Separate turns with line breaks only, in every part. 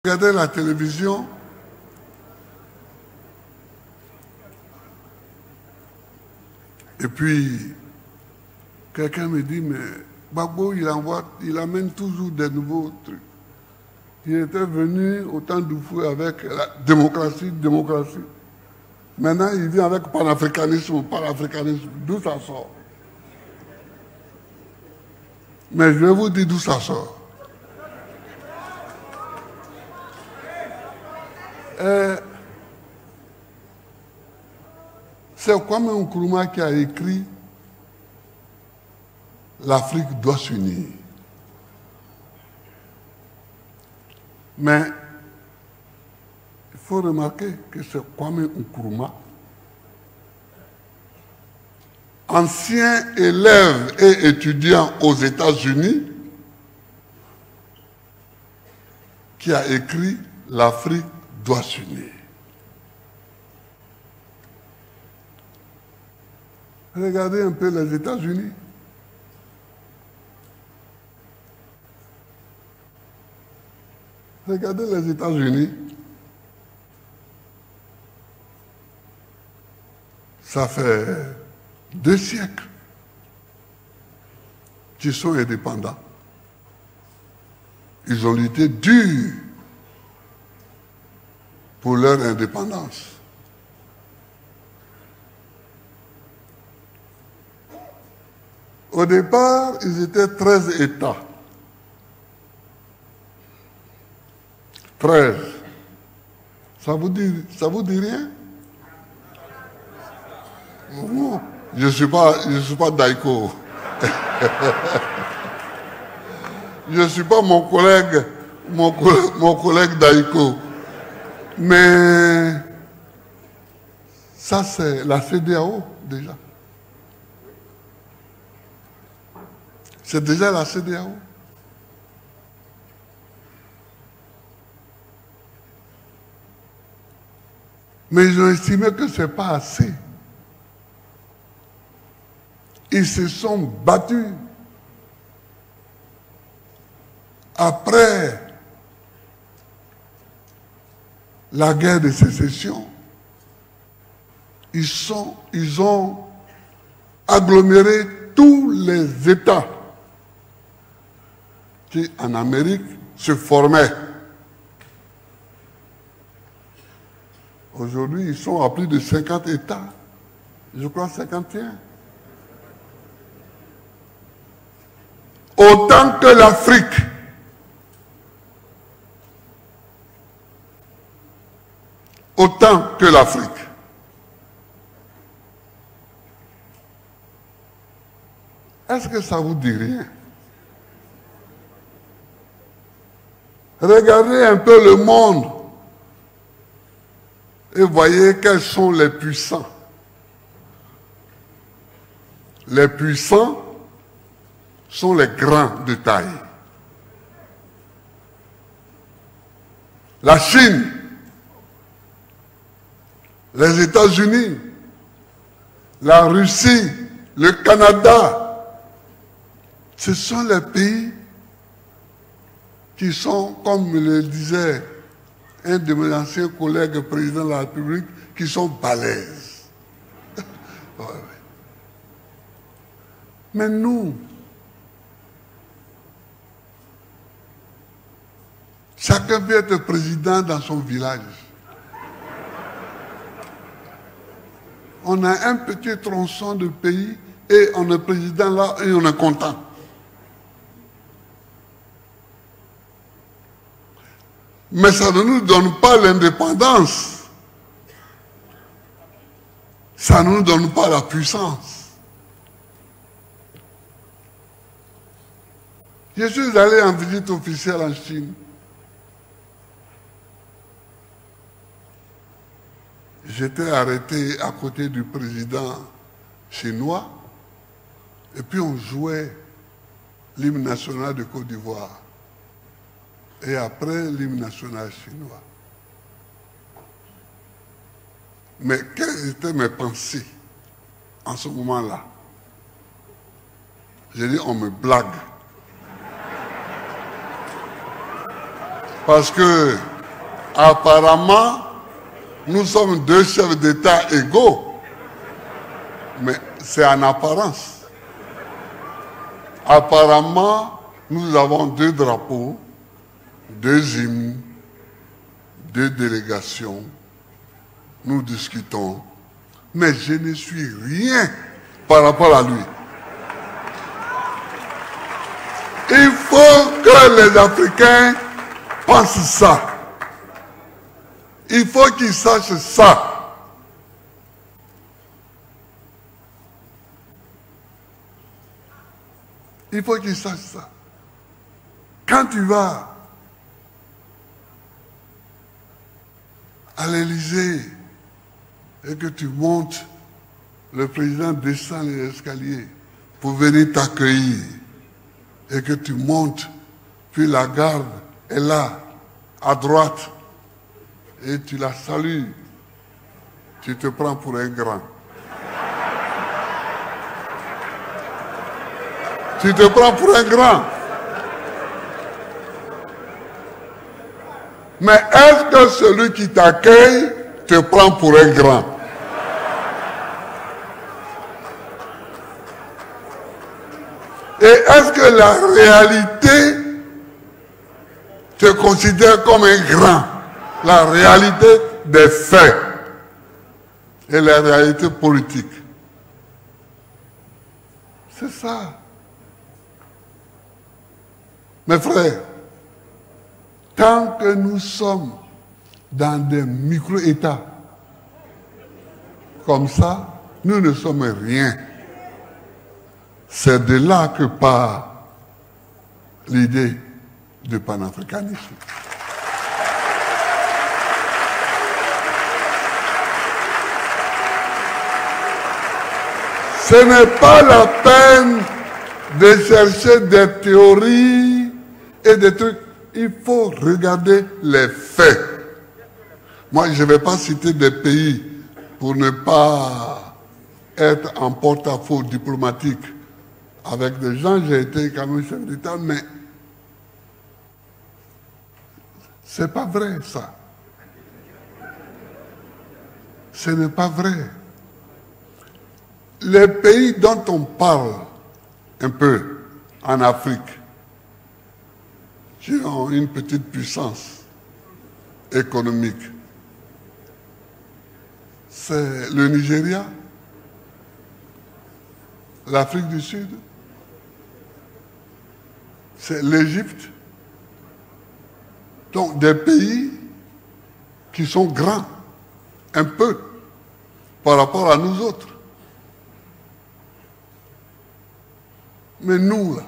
Regardais la télévision et puis quelqu'un me dit, mais Gbagbo, il amène toujours des nouveaux trucs. Il était venu au temps d'Oufoué avec la démocratie. Maintenant, il vient avec panafricanisme, d'où ça sort? Mais je vais vous dire d'où ça sort. C'est Kwame Nkrumah qui a écrit l'Afrique doit s'unir. Mais il faut remarquer que c'est Kwame Nkrumah, ancien élève et étudiant aux États-Unis, qui a écrit l'Afrique doit s'unir. Regardez un peu les États-Unis. Regardez les États-Unis. Ça fait 2 siècles qu'ils sont indépendants. Ils ont lutté dur pour leur indépendance. Au départ, ils étaient 13 États. 13. Ça vous dit rien? Non, je ne suis pas Daiko. Je ne suis pas mon collègue Daiko. Mais ça, c'est la CEDEAO déjà. C'est déjà la CEDEAO. Mais ils ont estimé que ce n'est pas assez. Ils se sont battus. Après la guerre de sécession, ils ont aggloméré tous les États qui, en Amérique, se formaient. Aujourd'hui, ils sont à plus de 50 États. Je crois 51. Autant que l'Afrique. Autant que l'Afrique. Est-ce que ça vous dit rien? Regardez un peu le monde et voyez quels sont les puissants. Les puissants sont les grands de taille. La Chine, les États-Unis, la Russie, le Canada, ce sont les pays qui sont, comme le disait un de mes anciens collègues président de la République, qui sont balèzes. Ouais. Mais nous, chacun peut être président dans son village. On a un petit tronçon de pays et on est président là et on est content. Mais ça ne nous donne pas l'indépendance. Ça ne nous donne pas la puissance. Je suis allé en visite officielle en Chine. J'étais arrêté à côté du président chinois et puis on jouait l'hymne national de Côte d'Ivoire. Et après, l'hymne national chinois. Mais quelles étaient mes pensées en ce moment-là? J'ai dit, on me blague. Parce que Apparemment, nous sommes deux chefs d'État égaux. Mais c'est en apparence. Apparemment, nous avons deux drapeaux, deux hymnes, deux délégations. Nous discutons. Mais je ne suis rien par rapport à lui. Il faut que les Africains pensent ça. Il faut qu'ils sachent ça. Il faut qu'ils sachent ça. Quand tu vas à l'Élysée et que tu montes, le président descend les escaliers pour venir t'accueillir et que tu montes, puis la garde est là, à droite, et tu la salues, tu te prends pour un grand. Tu te prends pour un grand. Mais est-ce que celui qui t'accueille te prend pour un grand? Et est-ce que la réalité te considère comme un grand? La réalité des faits et la réalité politique. C'est ça. Mes frères, tant que nous sommes dans des micro-États comme ça, nous ne sommes rien. C'est de là que part l'idée du panafricanisme. Ce n'est pas la peine de chercher des théories et des trucs. Il faut regarder les faits. Moi, je ne vais pas citer des pays pour ne pas être en porte-à-faux diplomatique avec des gens. J'ai été quand même chef d'État, mais c'est pas vrai ça. Ce n'est pas vrai. Les pays dont on parle un peu en Afrique, qui ont une petite puissance économique, c'est le Nigeria, l'Afrique du Sud, c'est l'Égypte. Donc des pays qui sont grands, un peu, par rapport à nous autres. Mais nous, là,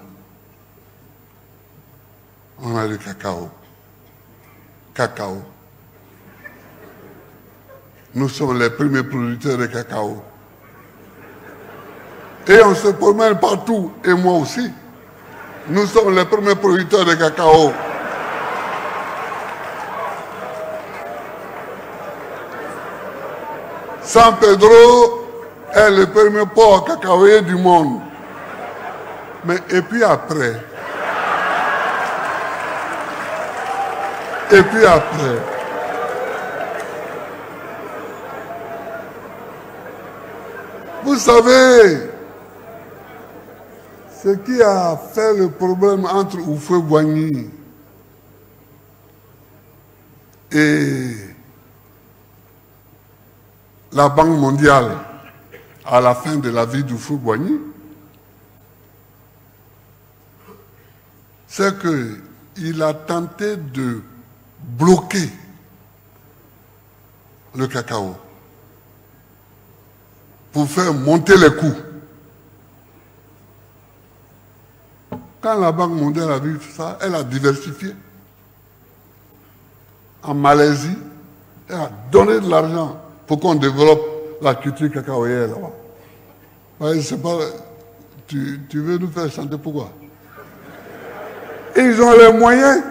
on a le cacao. Cacao. Nous sommes les premiers producteurs de cacao. Et on se promène partout, et moi aussi. Nous sommes les premiers producteurs de cacao. San Pedro est le premier port cacaoyer du monde. Mais et puis après, vous savez, ce qui a fait le problème entre Houphouët-Boigny et la Banque mondiale à la fin de la vie d'Houphouët-Boigny, c'est qu'il a tenté de bloquer le cacao pour faire monter les coûts. Quand la Banque mondiale a vu ça, elle a diversifié. En Malaisie, elle a donné de l'argent pour qu'on développe la culture cacaoyère là-bas. C'est pas, tu veux nous faire chanter pourquoi? Ils ont les moyens.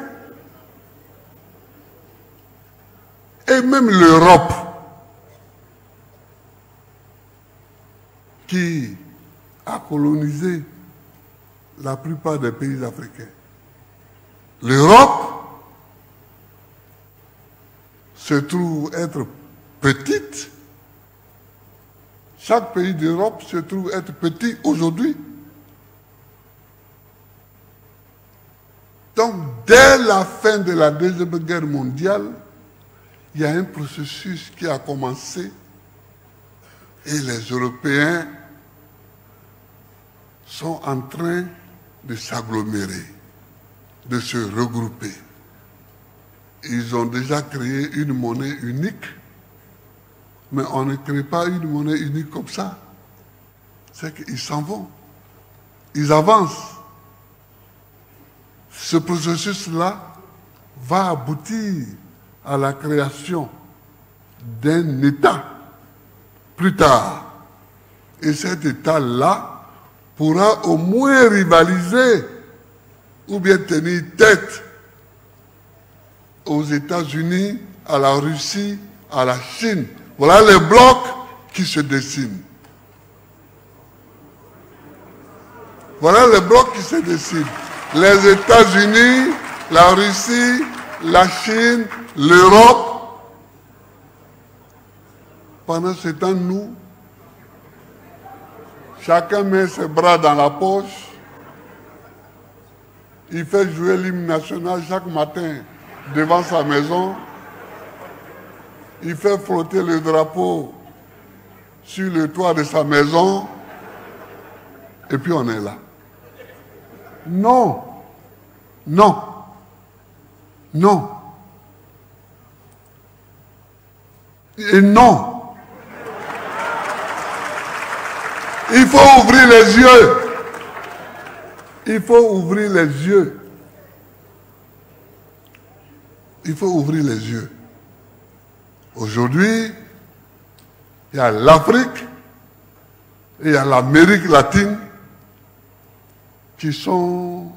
Et même l'Europe, qui a colonisé la plupart des pays africains. L'Europe se trouve être petite. Chaque pays d'Europe se trouve être petit aujourd'hui. Donc, dès la fin de la Deuxième Guerre mondiale, il y a un processus qui a commencé et les Européens sont en train de s'agglomérer, de se regrouper. Ils ont déjà créé une monnaie unique, mais on ne crée pas une monnaie unique comme ça. C'est qu'ils s'en vont. Ils avancent. Ce processus-là va aboutir à la création d'un État plus tard. Et cet État-là pourra au moins rivaliser ou bien tenir tête aux États-Unis, à la Russie, à la Chine. Voilà les blocs qui se dessinent. Voilà les blocs qui se dessinent. Les États-Unis, la Russie, la Chine, l'Europe. Pendant ce temps, nous, chacun met ses bras dans la poche. Il fait jouer l'hymne national chaque matin devant sa maison. Il fait flotter le drapeau sur le toit de sa maison. Et puis on est là. Non, non, non. Et non. Il faut ouvrir les yeux. Il faut ouvrir les yeux. Il faut ouvrir les yeux. Aujourd'hui, il y a l'Afrique et il y a l'Amérique latine qui sont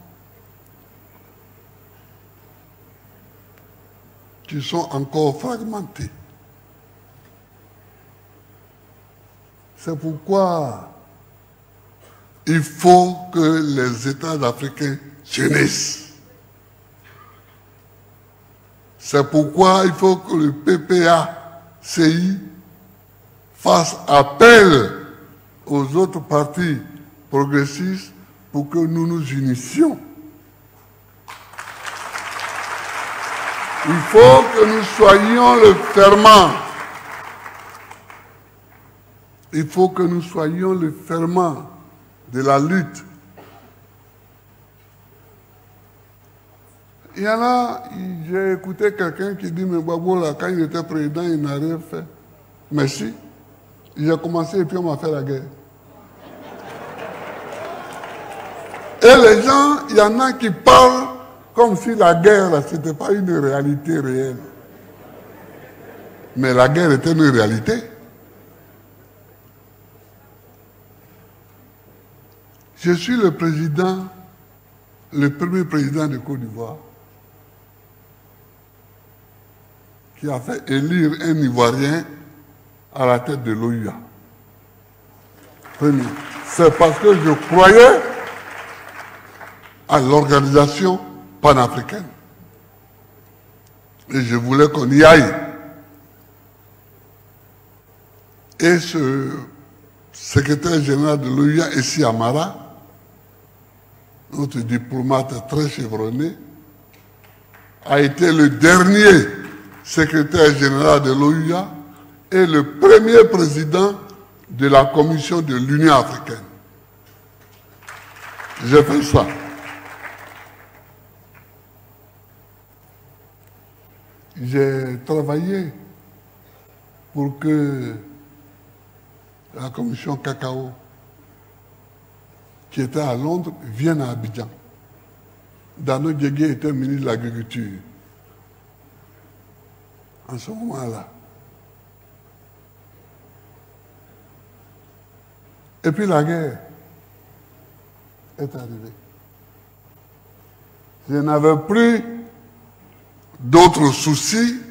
encore fragmentés. C'est pourquoi il faut que les États africains s'unissent. C'est pourquoi il faut que le PPACI fasse appel aux autres partis progressistes pour que nous nous unissions. Il faut que nous soyons le ferment. Il faut que nous soyons le ferment de la lutte. Il y en a, j'ai écouté quelqu'un qui dit, mais Gbagbo, là, quand il était président, il n'a rien fait. Mais si, j'ai commencé et puis on m'a fait la guerre. Et les gens, il y en a qui parlent comme si la guerre, ce n'était pas une réalité réelle. Mais la guerre était une réalité. Je suis le président, le premier président de Côte d'Ivoire qui a fait élire un Ivoirien à la tête de l'OUA. C'est parce que je croyais à l'organisation panafricaine. Et je voulais qu'on y aille. Et ce secrétaire général de l'OUA, Essi Amara, notre diplomate très chevronné, a été le dernier secrétaire général de l'OUA et le premier président de la commission de l'Union africaine. J'ai fait ça. J'ai travaillé pour que la commission cacao, qui était à Londres, vienne à Abidjan. Dano Diégué était ministre de l'Agriculture. En ce moment-là. Et puis la guerre est arrivée. Je n'avais plus d'autres soucis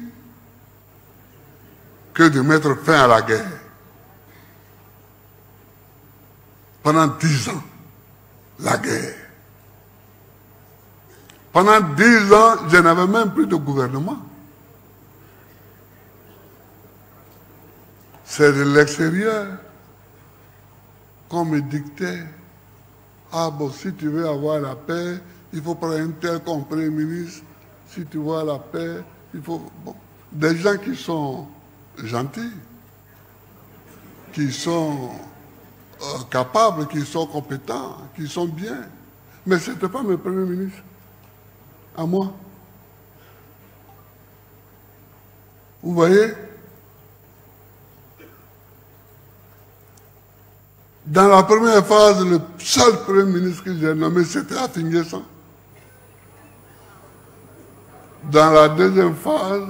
que de mettre fin à la guerre. Pendant 10 ans, la guerre. Pendant 10 ans, je n'avais même plus de gouvernement. c'est de l'extérieur qu'on me dictait. Ah bon, si tu veux avoir la paix, il faut prendre un tel comme Premier ministre. Si tu veux la paix, il faut... Bon, des gens qui sont gentils, qui sont capables, qui sont compétents, qui sont bien. Mais ce n'était pas mes premiers ministres. À moi. Vous voyez? Dans la première phase, le seul premier ministre que j'ai nommé, c'était Afinguessan. Dans la deuxième phase,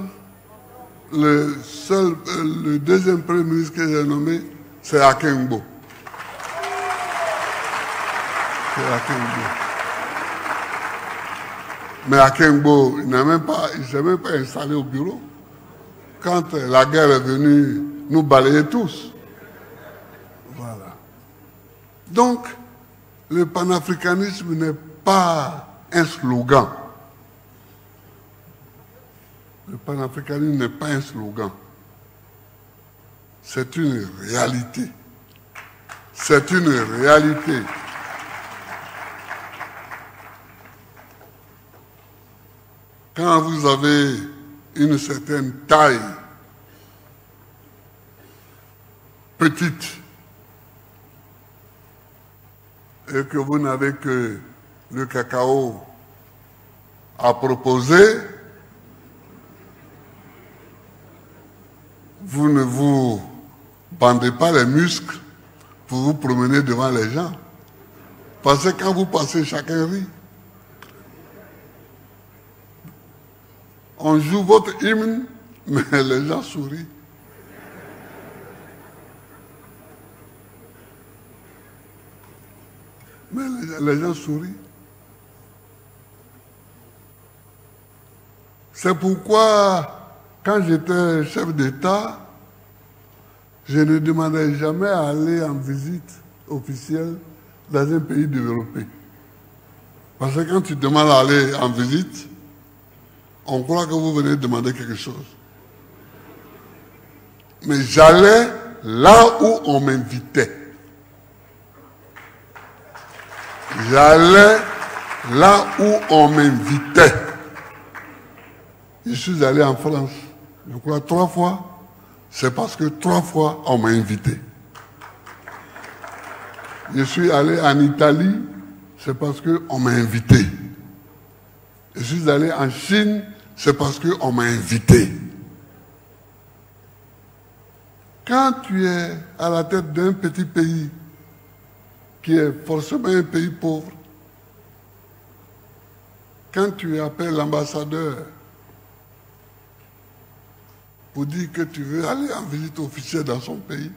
le deuxième premier ministre que j'ai nommé, c'est Akengbo. C'est Akengbo. Mais Akengbo, il ne s'est même pas installé au bureau. Quand la guerre est venue nous balayer tous. Voilà. Donc, le panafricanisme n'est pas un slogan. Le panafricanisme n'est pas un slogan. C'est une réalité. C'est une réalité. Quand vous avez une certaine taille petite et que vous n'avez que le cacao à proposer, vous ne vous bandez pas les muscles pour vous promener devant les gens. Parce que quand vous passez, chacun rit. On joue votre hymne, mais les gens sourient. Mais les gens sourient. C'est pourquoi, quand j'étais chef d'État, je ne demandais jamais à aller en visite officielle dans un pays développé. Parce que quand tu demandes à aller en visite, on croit que vous venez demander quelque chose. Mais j'allais là où on m'invitait. J'allais là où on m'invitait. Je suis allé en France, je crois 3 fois. C'est parce que 3 fois on m'a invité. Je suis allé en Italie, c'est parce qu'on m'a invité. Je suis allé en Chine, c'est parce qu'on m'a invité. Quand tu es à la tête d'un petit pays, qui est forcément un pays pauvre, quand tu appelles l'ambassadeur pour dire que tu veux aller en visite officielle dans son pays,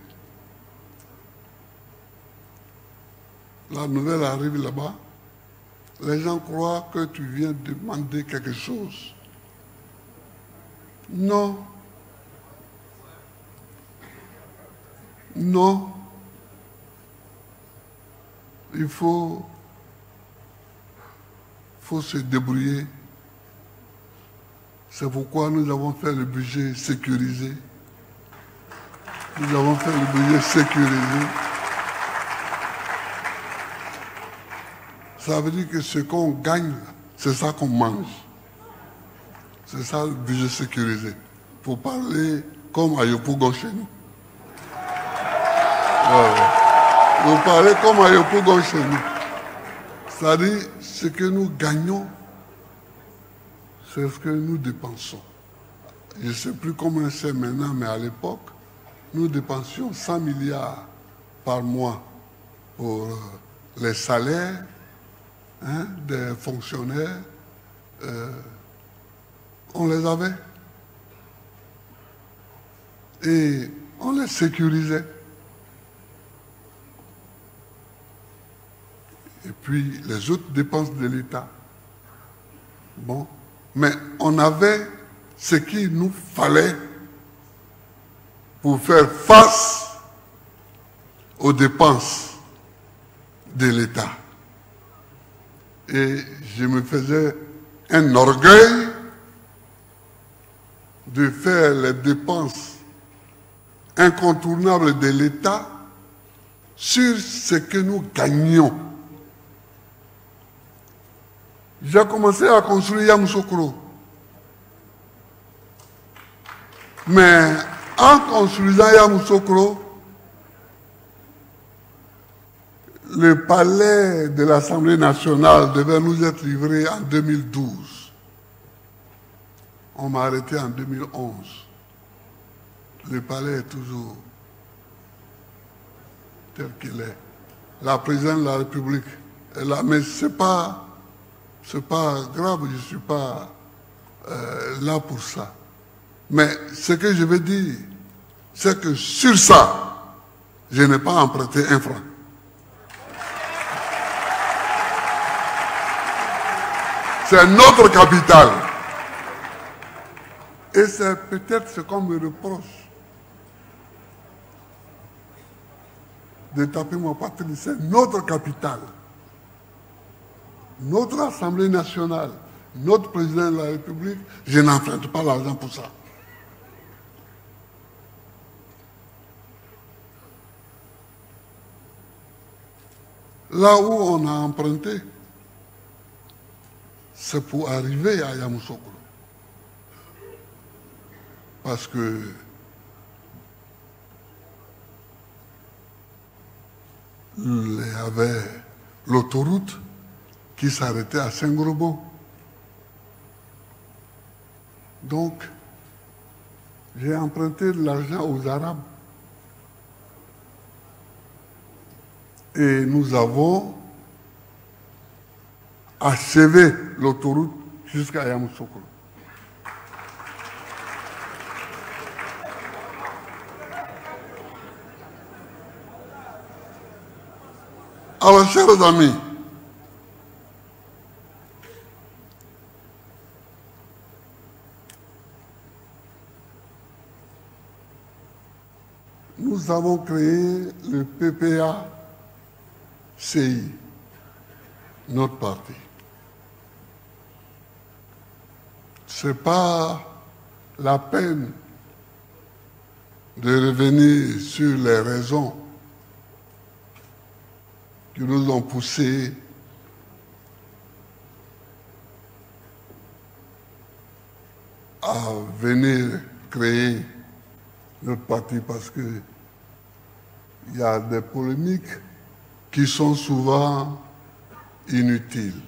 la nouvelle arrive là-bas, les gens croient que tu viens demander quelque chose. Non. Non. Il faut se débrouiller. C'est pourquoi nous avons fait le budget sécurisé. Nous avons fait le budget sécurisé. Ça veut dire que ce qu'on gagne, c'est ça qu'on mange. C'est ça le budget sécurisé. Il faut parler comme à Yopougon chez nous. Voilà. Vous parlez comme à Yopougon chez nous. C'est-à-dire, ce que nous gagnons, c'est ce que nous dépensons. Je ne sais plus comment c'est maintenant, mais à l'époque, nous dépensions 100 milliards par mois pour les salaires des fonctionnaires. On les avait. Et on les sécurisait. Et puis les autres dépenses de l'État. Bon. Mais on avait ce qu'il nous fallait pour faire face aux dépenses de l'État. Et je me faisais un orgueil de faire les dépenses incontournable de l'État sur ce que nous gagnons. J'ai commencé à construire Yamoussoukro. Mais en construisant Yamoussoukro, le palais de l'Assemblée nationale devait nous être livré en 2012. On m'a arrêté en 2011. Le palais est toujours tel qu'il est. La présidente de la République est là, mais c'est pas grave, je ne suis pas là pour ça. Mais ce que je veux dire, c'est que sur ça, je n'ai pas emprunté un franc. C'est notre capital. Et c'est peut-être ce qu'on me reproche de taper mon patrie. C'est notre capital. Notre Assemblée nationale, notre président de la République, je n'emprunte pas l'argent pour ça. Là où on a emprunté, c'est pour arriver à Yamoussoukro. Parce que il y avait l'autoroute qui s'arrêtait à Saint-Grobo. Donc, j'ai emprunté de l'argent aux Arabes. Et nous avons achevé l'autoroute jusqu'à Yamoussoukro. Alors, chers amis, nous avons créé le PPA-CI, notre parti. Ce n'est pas la peine de revenir sur les raisons qui nous ont poussés à venir créer notre parti, parce que il y a des polémiques qui sont souvent inutiles.